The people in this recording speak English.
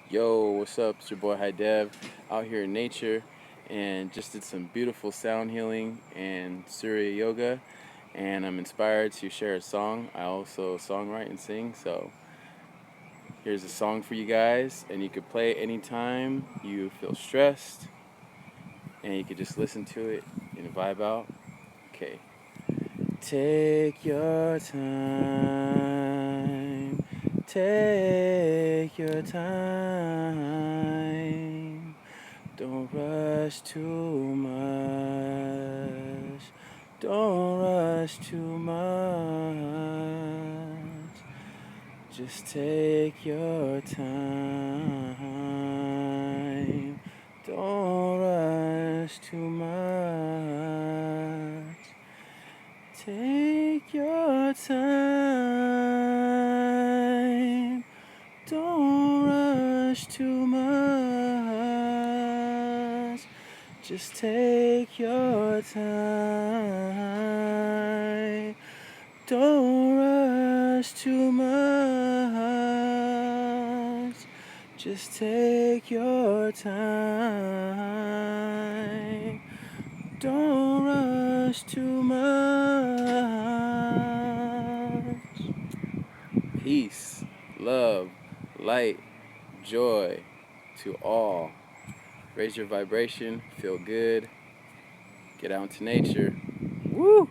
Yo, what's up? It's your boy High Dev out here in nature and just did some beautiful sound healing and Surya yoga. And I'm inspired to share a song. I also songwrite and sing. So here's a song for you guys. And you could play it anytime you feel stressed. And you could just listen to it and vibe out. Okay. Take your time. Take your time. Don't rush too much. Don't rush too much. Just take your time. Don't rush too much. Take your time. Don't rush too much. Just take your time. Don't rush too much. Just take your time. Don't rush too much. Peace, love, light, joy to all. Raise your vibration, feel good, get out into nature. Woo!